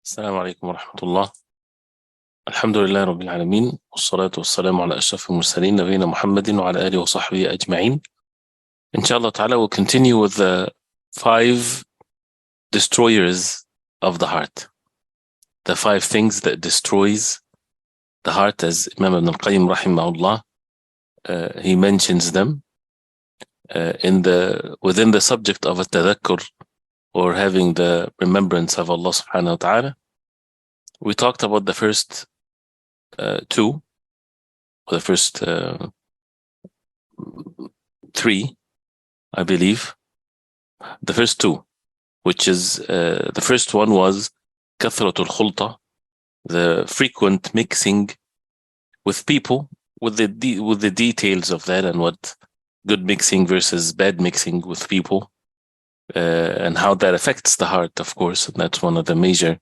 السلام عليكم ورحمة الله. الحمد لله رب العالمين، والصلاة والسلام على أشرف المرسلين نبينا محمد وعلى آله وصحبه أجمعين. Inshallah ta'ala, we'll continue with the 5 destroyers of the heart. The 5 things that destroys the heart, as Imam Ibn al-Qayyim rahimahullah, he mentions them within the subject of at-tadhakkur, or having the remembrance of Allah subhanahu wa ta'ala. We talked about the first 2, or the first 3, I believe. The first 2, which is the first one was kathratul khulta, the frequent mixing with people, with the details of that, and what good mixing versus bad mixing with people, and how that affects the heart, of course. And that's one of the major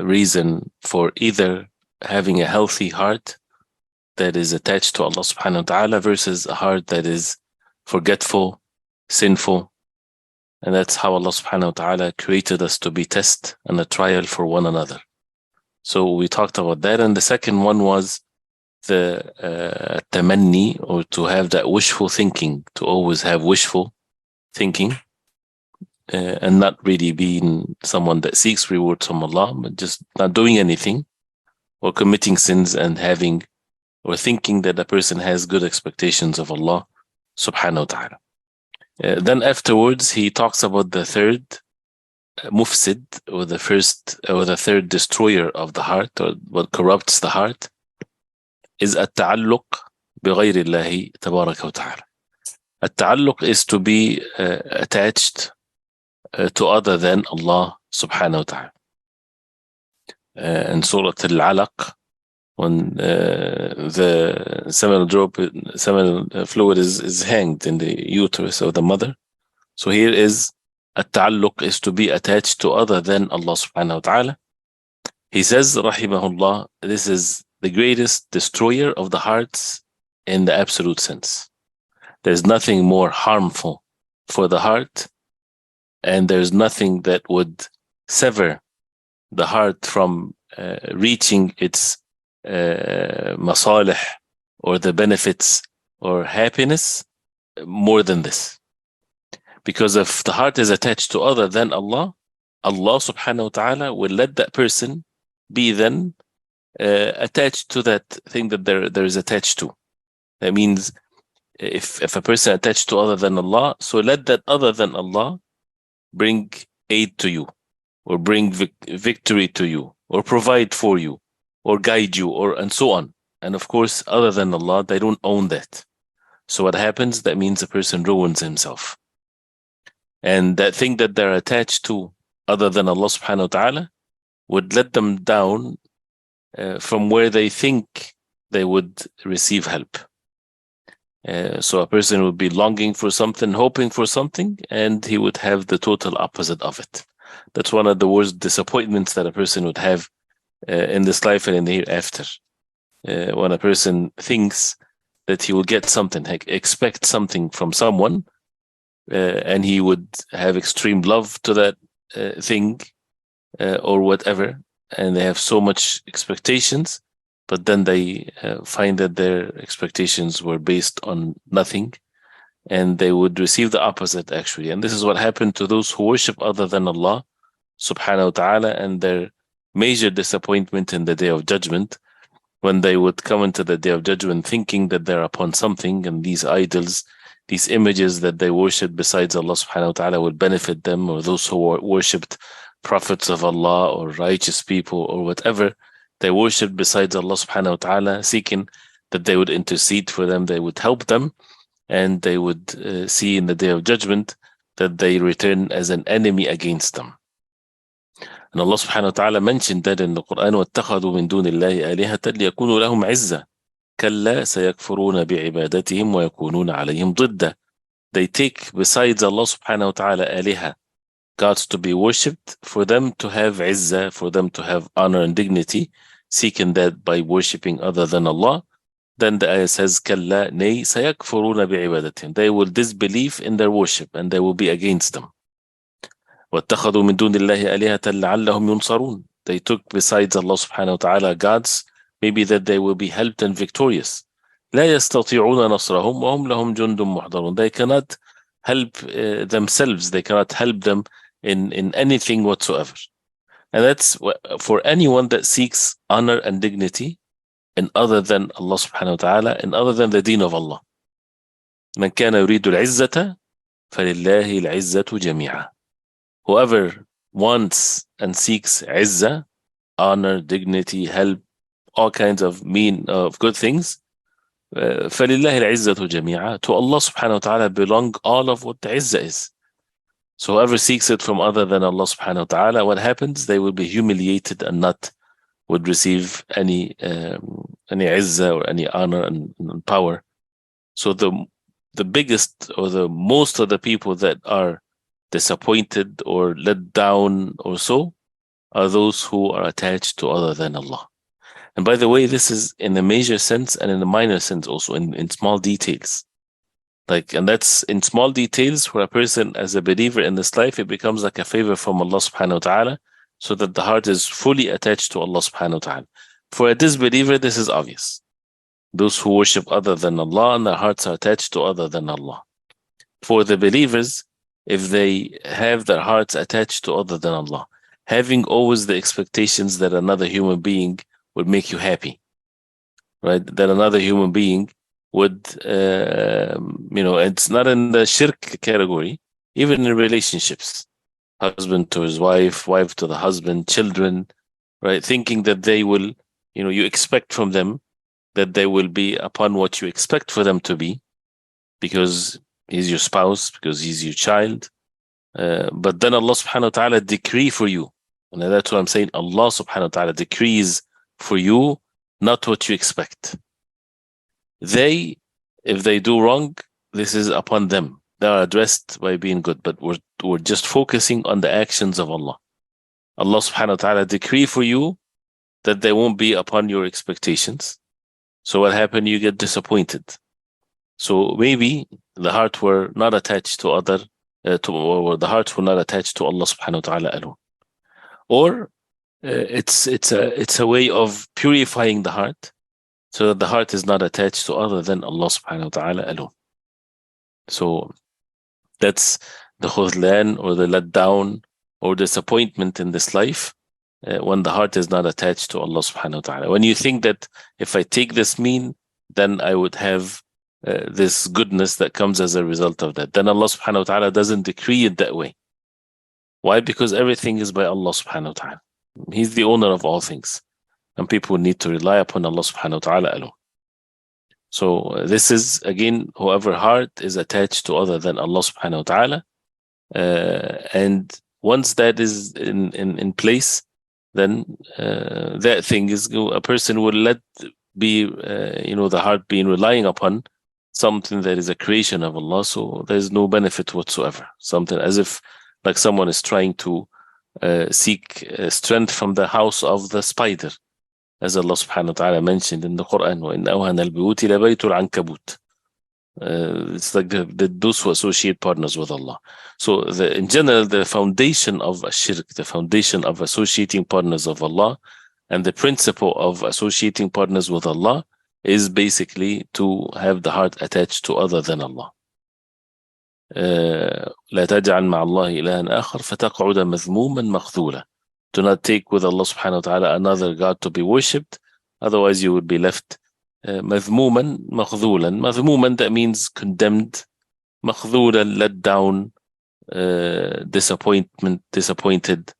reason for either having a healthy heart that is attached to Allah subhanahu wa ta'ala versus a heart that is forgetful, sinful. And that's how Allah subhanahu wa ta'ala created us, to be test and a trial for one another. So we talked about that. And the second one was the tamanni, or to have that wishful thinking, to always have wishful thinking, and not really being someone that seeks rewards from Allah, but just not doing anything, or committing sins and having, or thinking that a person has good expectations of Allah subhanahu wa ta'ala. Then afterwards, he talks about the third mufsid, or the third destroyer of the heart, or what corrupts the heart, is at-ta'alluq bighayri Allahi tabaraka wa ta'ala. At-ta'alluq is to be attached to other than Allah subhanahu wa ta'ala. In Surah Al-Alaq, when the seminal fluid is hanged in the uterus of the mother. So here is at-ta'alluq, is to be attached to other than Allah subhanahu wa ta'ala. He says, rahimahullah, this is the greatest destroyer of the hearts in the absolute sense. There's nothing more harmful for the heart, and there's nothing that would sever the heart from reaching its masalih, or the benefits or happiness, more than this. Because if the heart is attached to other than Allah, Allah subhanahu wa ta'ala will let that person be then attached to that thing that there is attached to. That means if a person attached to other than Allah, so let that other than Allah bring aid to you, or bring victory to you, or provide for you, or guide you, and so on. And of course, other than Allah, they don't own that. So what happens? That means a person ruins himself. And that thing that they're attached to, other than Allah subhanahu wa ta'ala, would let them down from where they think they would receive help. So a person would be longing for something, hoping for something, and he would have the total opposite of it. That's one of the worst disappointments that a person would have in this life and in the hereafter. When a person thinks that he will get something, expect something from someone, and he would have extreme love to that thing, or whatever, and they have so much expectations, but then they find that their expectations were based on nothing, and they would receive the opposite, actually. And this is what happened to those who worship other than Allah subhanahu wa ta'ala, and their major disappointment in the Day of Judgment, when they would come into the Day of Judgment thinking that they're upon something, and these idols, these images that they worship besides Allah subhanahu wa ta'ala would benefit them, or those who worshipped prophets of Allah, or righteous people, or whatever they worshipped besides Allah subhanahu wa ta'ala, seeking that they would intercede for them, they would help them, and they would see in the Day of Judgment that they return as an enemy against them. And Allah subhanahu wa ta'ala mentioned that in the Quran, وَاتَّخَذُوا مِن دُونِ اللَّهِ آلِهَةً لِيَكُونُوا لَهُمْ عِزًّا كَلَّا سَيَكْفُرُونَ بِعِبَادَتِهِمْ وَيَكُونُونَ عَلَيْهِمْ ضِدًّا. They take besides Allah subhanahu wa ta'ala aliha, gods to be worshipped, for them to have izzah, for them to have honor and dignity, seeking that by worshipping other than Allah. Then the ayah says, كَلَّا nay سَيَكْفُرُونَ بِعِبَادَتِهِمْ. They will disbelieve in their worship, and they will be against them. وَاتَّخَذُوا مِن دُونِ اللَّهِ آلِهَةً لَعَلَّهُمْ يُنصَرُونَ. they took besides Allah subhanahu wa ta'ala gods, maybe that they will be helped and victorious. لا يستطيعون نصرهم وهم لهم جند محضرون. They cannot help themselves. They cannot help them in anything whatsoever. And that's for anyone that seeks honor and dignity in other than Allah subhanahu wa ta'ala and other than the deen of Allah. من كان يريد العزة فلله العزة جميعا. Whoever wants and seeks izzah, honor, dignity, help, all kinds of good things, فلله العزة جميعا. To Allah subhanahu wa ta'ala belong all of what the izzah is. So whoever seeks it from other than Allah subhanahu wa ta'ala, what happens? They will be humiliated and not would receive any izzah or any honor and power. So the biggest or the most of the people that are disappointed or let down or so are those who are attached to other than Allah. And by the way, this is in a major sense and in a minor sense also, in small details. And that's in small details where a person as a believer in this life, it becomes like a favor from Allah subhanahu wa ta'ala, so that the heart is fully attached to Allah subhanahu wa ta'ala. For a disbeliever, this is obvious. Those who worship other than Allah and their hearts are attached to other than Allah. For the believers, if they have their hearts attached to other than Allah, having always the expectations that another human being would make you happy, right? That another human being would, it's not in the shirk category, even in relationships, husband to his wife, wife to the husband, children, right? Thinking that they will, you expect from them that they will be upon what you expect for them to be, because he's your spouse, because he's your child. But then Allah subhanahu wa ta'ala decree for you. And that's what I'm saying. Allah subhanahu wa ta'ala decrees for you, not what you expect. If they do wrong, this is upon them. They are addressed by being good, but we're just focusing on the actions of Allah. Allah subhanahu wa ta'ala decree for you that they won't be upon your expectations. So what happened? You get disappointed. So maybe the heart were not attached to or the hearts were not attached to Allah subhanahu wa ta'ala alone. Or it's a way of purifying the heart, so that the heart is not attached to other than Allah subhanahu wa ta'ala alone. So that's the khuzlan or the let down or disappointment in this life, when the heart is not attached to Allah subhanahu wa ta'ala. When you think that if I take this mean, then I would have this goodness that comes as a result of that, then Allah subhanahu wa ta'ala doesn't decree it that way. Why? Because everything is by Allah subhanahu wa ta'ala. He's the owner of all things. And people need to rely upon Allah subhanahu wa ta'ala alone. So this is, again, whoever heart is attached to other than Allah subhanahu wa ta'ala. And once that is in place, then that thing is, a person will let be, the heart being relying upon something that is a creation of Allah. So there's no benefit whatsoever. Something as if like someone is trying to seek strength from the house of the spider. As Allah subhanahu wa ta'ala mentioned in the Quran, وَإِنَّ أَوْهَنَ الْبُيُوتِ لَبَيْتُ الْعَنْكَبُوتِ. It's like those who associate partners with Allah. So in general, the foundation of shirk, the foundation of associating partners of Allah, and the principle of associating partners with Allah is basically to have the heart attached to other than Allah. لا تجعل مع الله إلها آخر فتقعد مذموما مخذولا. Do not take with Allah subhanahu wa ta'ala another God to be worshipped, otherwise you would be left مذموما مخذولا. مذموما, that means condemned. مخذولا, let down, disappointed.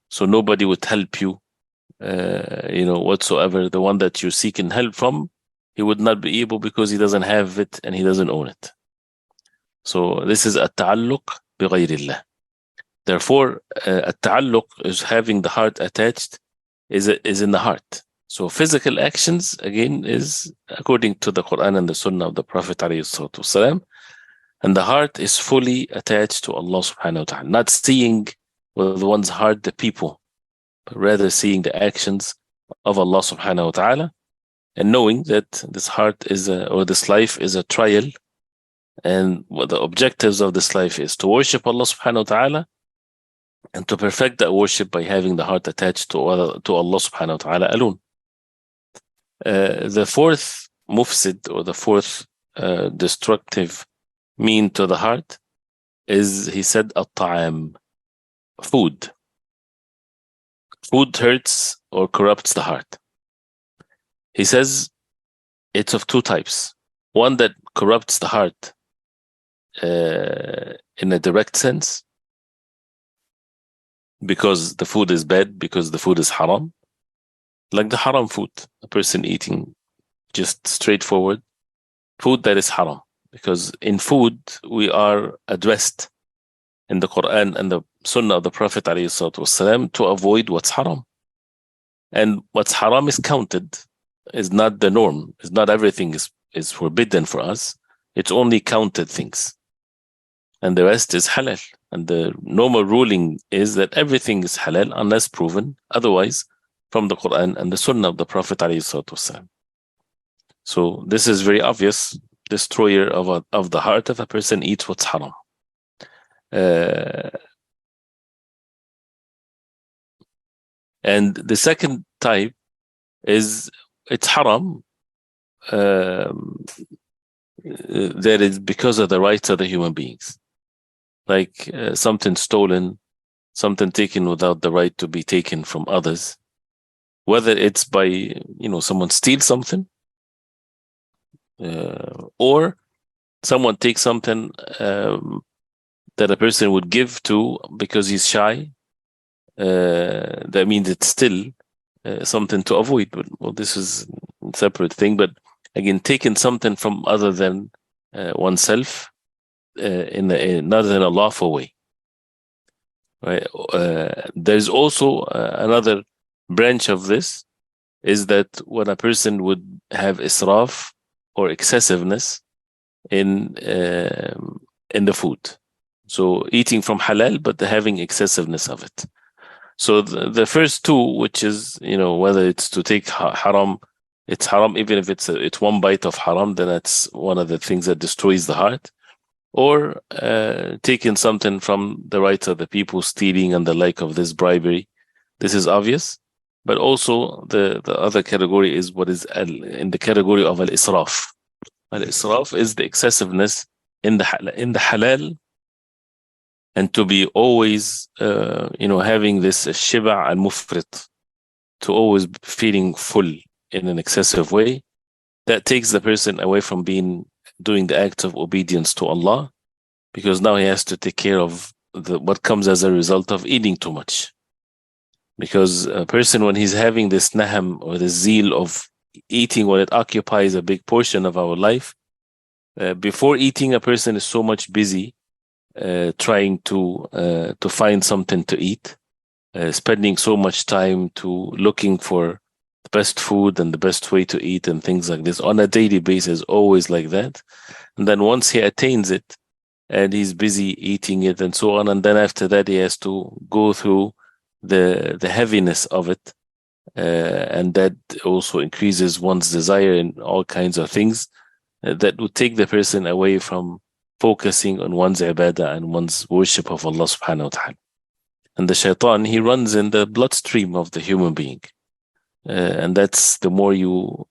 So nobody would help you, whatsoever. The one that you're seeking help from, he would not be able because he doesn't have it and he doesn't own it. So this is التعلق بغير الله. Therefore, التعلق is having the heart attached, is in the heart. So physical actions, again, is according to the Quran and the Sunnah of the Prophet ﷺ, and the heart is fully attached to Allah subhanahu wa ta'ala. Not seeing with one's heart the people, but rather seeing the actions of Allah subhanahu wa ta'ala, and knowing that this heart is this life is a trial, and what the objectives of this life is to worship Allah subhanahu wa ta'ala and to perfect that worship by having the heart attached to Allah subhanahu wa ta'ala alone. The fourth mufsid, or the fourth destructive mean to the heart, is, he said, at-ta'am, food. Food hurts or corrupts the heart. He says it's of two types. One that corrupts the heart in a direct sense, because the food is bad, because the food is haram, like the haram food, a person eating just straightforward food that is haram. Because in food, we are addressed in the Quran and the Sunnah of the Prophet ﷺ to avoid what's haram. And what's haram is counted, is not the norm. It's not everything is forbidden for us. It's only counted things. And the rest is halal. And the normal ruling is that everything is halal unless proven otherwise from the Quran and the Sunnah of the Prophet ﷺ. So this is very obvious destroyer of the heart if a person eats what's haram. And the second type is, it's haram. That is because of the rights of the human beings. Like something stolen, something taken without the right to be taken from others. Whether it's by, someone steals something, or someone takes something that a person would give to because he's shy. That means it's still something to avoid. But well, this is a separate thing. But again, taking something from other than oneself not in a lawful way. Right? There's also another branch of this, is that when a person would have israf or excessiveness in the food. So eating from halal, but having excessiveness of it. So the first two, which is, whether it's to take haram, it's haram, even if it's one bite of haram, then that's one of the things that destroys the heart. Or taking something from the rights of the people, stealing and the like of this, bribery. This is obvious. But also the other category is what is in the category of al-israf. Al-israf is the excessiveness in the halal, and to be always, having this shiba al-mufrit, to always feeling full in an excessive way. That takes the person away from doing the act of obedience to Allah, because now he has to take care of what comes as a result of eating too much. Because a person, when he's having this naham, or the zeal of eating, when it occupies a big portion of our life, before eating, a person is so much busy trying to find something to eat, spending so much time to looking for the best food and the best way to eat and things like this on a daily basis, always like that. And then once he attains it and he's busy eating it and so on, and then after that he has to go through the heaviness of it, and that also increases one's desire in all kinds of things that would take the person away from focusing on one's ibadah and one's worship of Allah subhanahu wa ta'ala. And the shaitan, he runs in the bloodstream of the human being. And that's the more you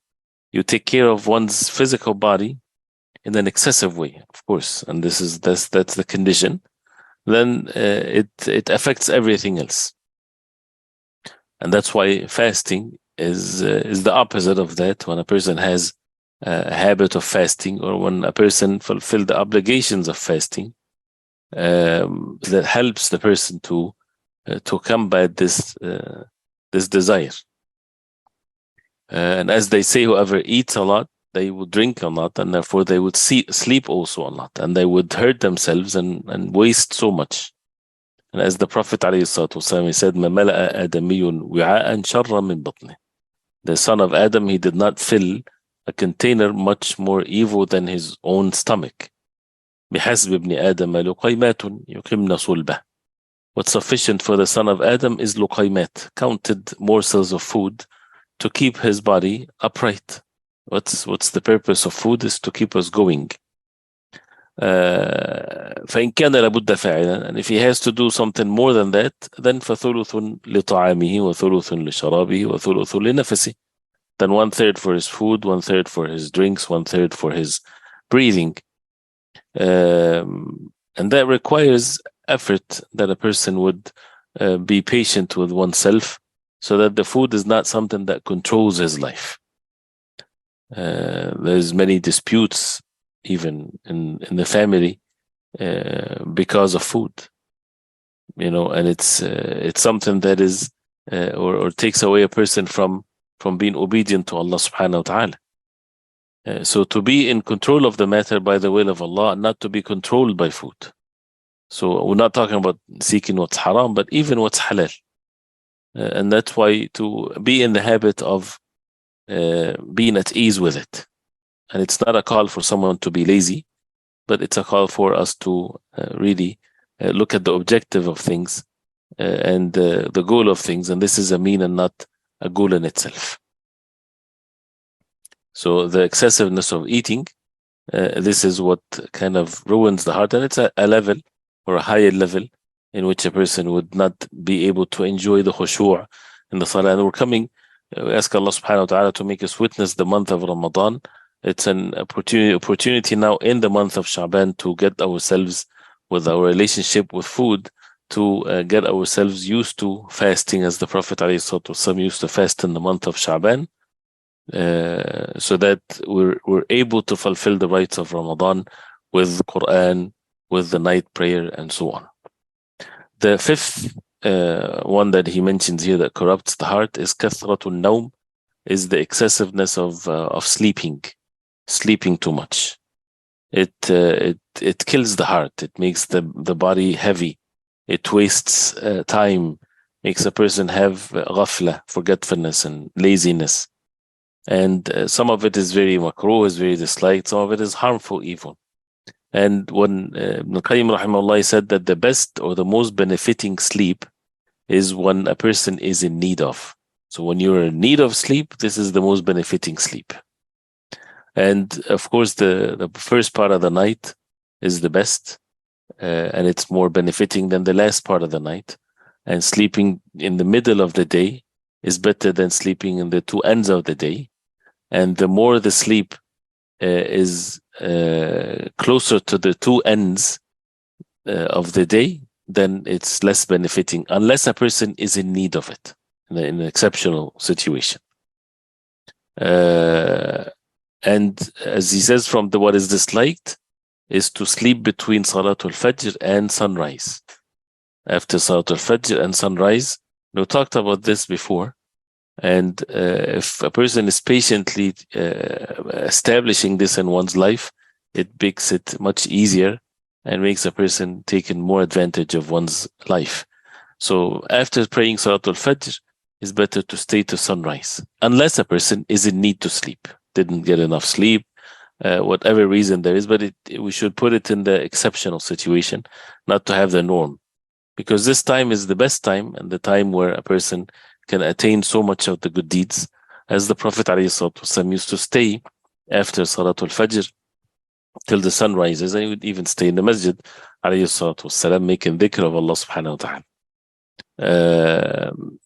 take care of one's physical body in an excessive way, of course, and that's the condition, then it affects everything else. And that's why fasting is the opposite of that. When a person has a habit of fasting, or when a person fulfills the obligations of fasting, that helps the person to combat this desire. And as they say, whoever eats a lot, they would drink a lot, and therefore they would sleep also a lot, and they would hurt themselves and waste so much. And as the Prophet ﷺ said, مَا مَلَأَ آدَمِيٌّ وِعَاءً شَرًّا مِنْ بَطْنِهِ. The son of Adam, he did not fill a container much more evil than his own stomach. بِحَسْبِ ابْنِ آدَمَ لُقَيْمَاتٌ يُقِمْنَ صُلْبَهِ. What's sufficient for the son of Adam is luqaymat, counted morsels of food to keep his body upright. What's the purpose of food? Is to keep us going. فإن كان لابد فاعلا, and if he has to do something more than that, then فثلث لطعامه وثلث لشرابه وثلث لنفسه. Then 1/3 for his food, 1/3 for his drinks, 1/3 for his breathing. And that requires effort, that a person would be patient with oneself, so that the food is not something that controls his life. There's many disputes even in the family because of food, and it's something that is or takes away a person from being obedient to Allah subhanahu wa ta'ala. So to be in control of the matter by the will of Allah, not to be controlled by food. So we're not talking about seeking what's haram, but even what's halal. And that's why to be in the habit of being at ease with it. And it's not a call for someone to be lazy, but it's a call for us to really look at the objective of things and the goal of things. And this is a mean and not a goal in itself. So the excessiveness of eating, this is what kind of ruins the heart. And it's a level or a higher level in which a person would not be able to enjoy the khushu' in the salah. And we're coming, we ask Allah subhanahu wa ta'ala to make us witness the month of Ramadan. It's an opportunity now in the month of Sha'ban to get ourselves with our relationship with food, to get ourselves used to fasting, as the Prophet ﷺ used to fast in the month of Sha'ban. So that we're able to fulfill the rights of Ramadan with the Quran, with the night prayer, and so on. The fifth one that he mentions here that corrupts the heart is kathratun nawm, is the excessiveness of sleeping too much. It kills the heart. It makes the body heavy. It wastes time, makes a person have ghafla, forgetfulness, and laziness. And some of it is very makruh, is very disliked. Some of it is harmful even. And when Ibn Qayyim rahimahullah said that the best or the most benefiting sleep is when a person is in need of. So when you're in need of sleep, this is the most benefiting sleep. And of course, the first part of the night is the best, and it's more benefiting than the last part of the night. And sleeping in the middle of the day is better than sleeping in the two ends of the day. And the more the sleep is closer to the two ends of the day, then it's less benefiting, unless a person is in need of it in an exceptional situation. And as he says, from what is disliked is to sleep between Salatul Fajr and sunrise. After Salatul Fajr and sunrise, we talked about this before. And if a person is patiently establishing this in one's life, it makes it much easier and makes a person taking more advantage of one's life. So after praying Salatul Fajr, it's better to stay to sunrise, unless a person is in need to sleep, didn't get enough sleep, whatever reason there is. But we should put it in the exceptional situation, not to have the norm, because this time is the best time and the time where a person can attain so much of the good deeds, as the Prophet ﷺ used to stay after Salatul Fajr till the sun rises, and he would even stay in the masjid ﷺ, making dhikr of Allah subhanahu wa ta'ala.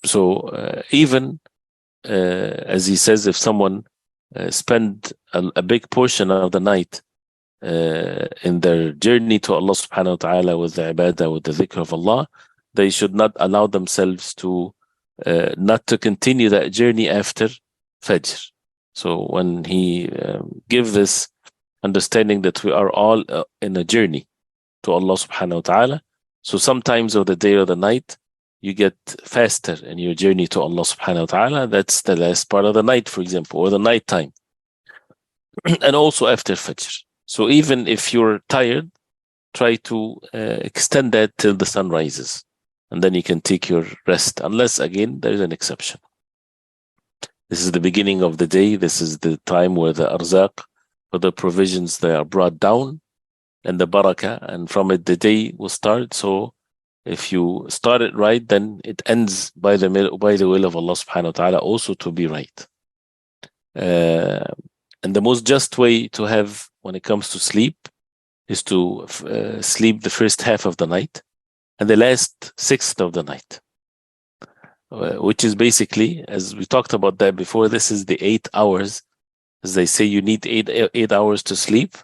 So even as he says, if someone spend a big portion of the night in their journey to Allah subhanahu wa ta'ala with the ibadah, with the dhikr of Allah, they should not allow themselves to not to continue that journey after Fajr. So when he give this understanding that we are all in a journey to Allah subhanahu wa ta'ala, so sometimes of the day or the night you get faster in your journey to Allah subhanahu wa ta'ala. That's the last part of the night, for example, or the night time. And also after Fajr. So even if you're tired, try to extend that till the sun rises, and then you can take your rest, unless again there is an exception. This is the beginning of the day. This is the time where the arzaq, or the provisions, they are brought down, and the barakah, and from it the day will start. So if you start it right, then it ends by the will of Allah subhanahu wa ta'ala also to be right. And the most just way to have when it comes to sleep is to sleep the first half of the night and the last sixth of the night, which is basically, as we talked about that before, this is the 8 hours. As they say, you need eight hours to sleep.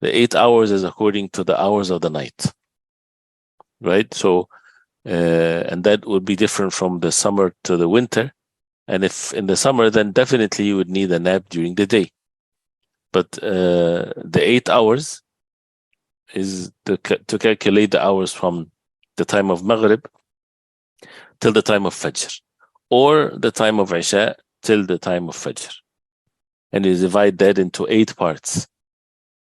The 8 hours is according to the hours of the night, right? So, and that would be different from the summer to the winter. And if in the summer, then definitely you would need a nap during the day. But the 8 hours is to calculate the hours from the time of Maghrib till the time of Fajr, or the time of Isha till the time of Fajr. And you divide that into 8 parts.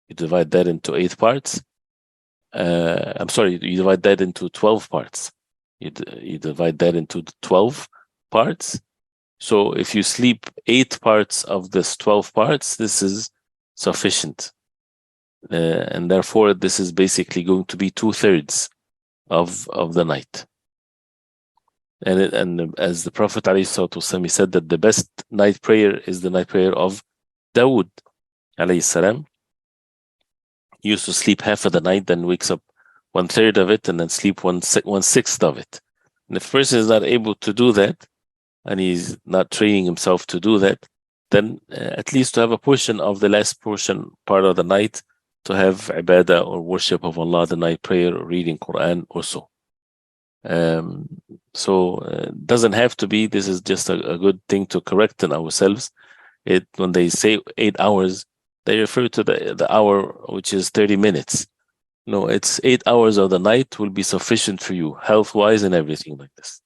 You divide that into 8 parts. I'm sorry, you divide that into 12 parts. You divide that into 12 parts. So if you sleep 8 parts of this 12 parts, this is sufficient. And therefore, this is basically going to be 2/3 of the night. And as the Prophet ﷺ, he said that the best night prayer is the night prayer of Dawood alayhi salam. He used to sleep half of the night, then wakes up 1/3 of it, and then sleep 1/6 of it. And if a person is not able to do that, and he's not training himself to do that, then at least to have a portion of the last part of the night to have ibadah or worship of Allah, the night prayer or reading Quran or so. So it doesn't have to be, this is just a good thing to correct in ourselves. When they say 8 hours, they refer to the hour which is 30 minutes. No, it's 8 hours of the night will be sufficient for you, health-wise and everything like this.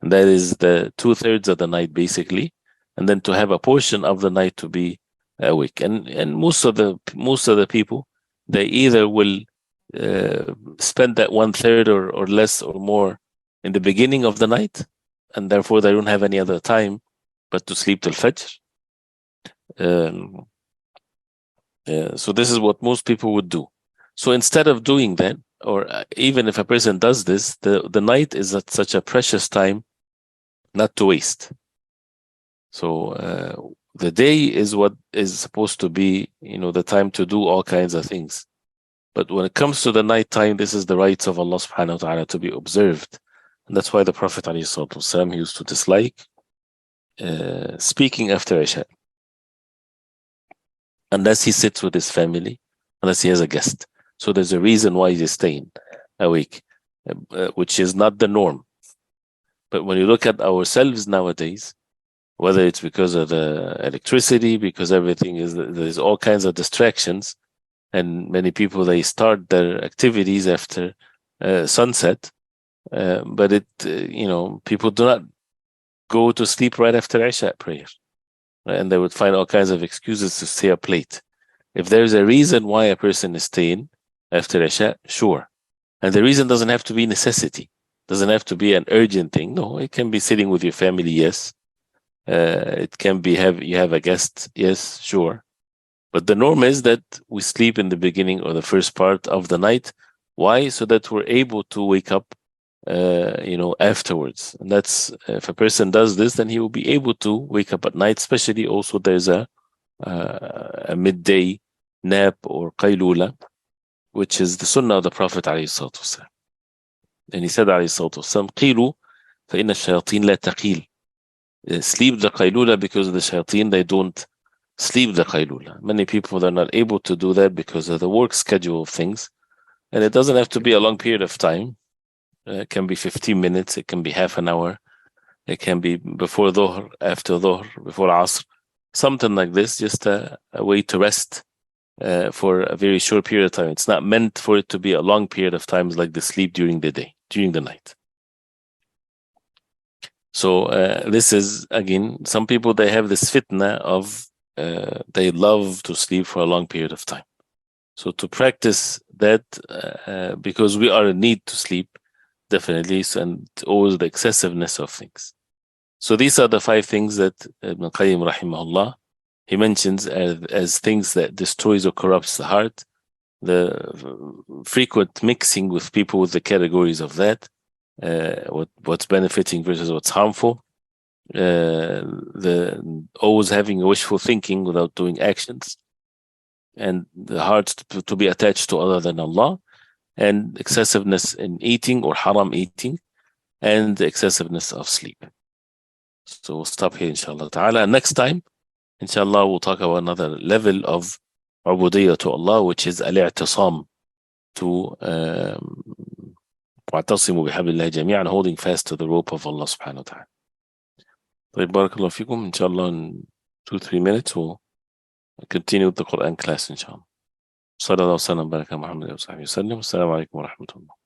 And that is the 2/3 of the night basically, and then to have a portion of the night to be awake. And most of the people, they either will spend that 1/3 or less or more in the beginning of the night, and therefore they don't have any other time but to sleep till Fajr. So this is what most people would do. So instead of doing that, or even if a person does this, the night is at such a precious time not to waste. So the day is what is supposed to be, the time to do all kinds of things. But when it comes to the night time, this is the rights of Allah subhanahu wa ta'ala to be observed. And that's why the Prophet ﷺ, he used to dislike speaking after Isha, unless he sits with his family, unless he has a guest. So there's a reason why he's staying awake, which is not the norm. But when you look at ourselves nowadays, whether it's because of the electricity, because there's all kinds of distractions, and many people, they start their activities after sunset, but people do not go to sleep right after Isha prayer, right? And they would find all kinds of excuses to stay up late. If there's a reason why a person is staying after Isha, sure. And the reason doesn't have to be necessity, doesn't have to be an urgent thing. No, it can be sitting with your family, yes. It can be you have a guest, yes, sure. But the norm is that we sleep in the beginning or the first part of the night. Why? So that we're able to wake up, afterwards. And that's, if a person does this, then he will be able to wake up at night. Especially also there's a midday nap or qaylula, which is the sunnah of the Prophet ﷺ. And he said ﷺ, قِيلُوا فَإِنَّ الشَّيَاطِينَ لَا تَقِيلُ. Sleep the qaylula, because the shayateen, they don't sleep the qaylula. Many people, they're not able to do that because of the work schedule of things. And it doesn't have to be a long period of time. It can be 15 minutes, it can be half an hour, it can be before dhuhr, after dhuhr, before asr, something like this, just a way to rest for a very short period of time. It's not meant for it to be a long period of time like the sleep during the day, during the night. So this is, again, some people, they have this fitna of they love to sleep for a long period of time. So to practice that, because we are in need to sleep, definitely, and always the excessiveness of things. So these are the 5 things that Ibn Qayyim rahimahullah, he mentions as things that destroys or corrupts the heart. The frequent mixing with people with the categories of that, what's benefiting versus what's harmful, the always having a wishful thinking without doing actions, and the heart to be attached to other than Allah, and excessiveness in eating or haram eating, and the excessiveness of sleep. So we'll stop here, inshallah ta'ala. Next time, inshallah, we'll talk about another level of ubudiyya to Allah, which is al-i'tisam, to واعتصموا بحبل الله جميعا, holding fast to the rope of Allah subhanahu wa ta'ala. طيب, barakallahu fikum. Inshallah, in 2-3 minutes we'll continue with the Quran class, inshallah. صلى الله وسلم وبارك على محمد وصحبه وسلم. السلام عليكم ورحمة الله.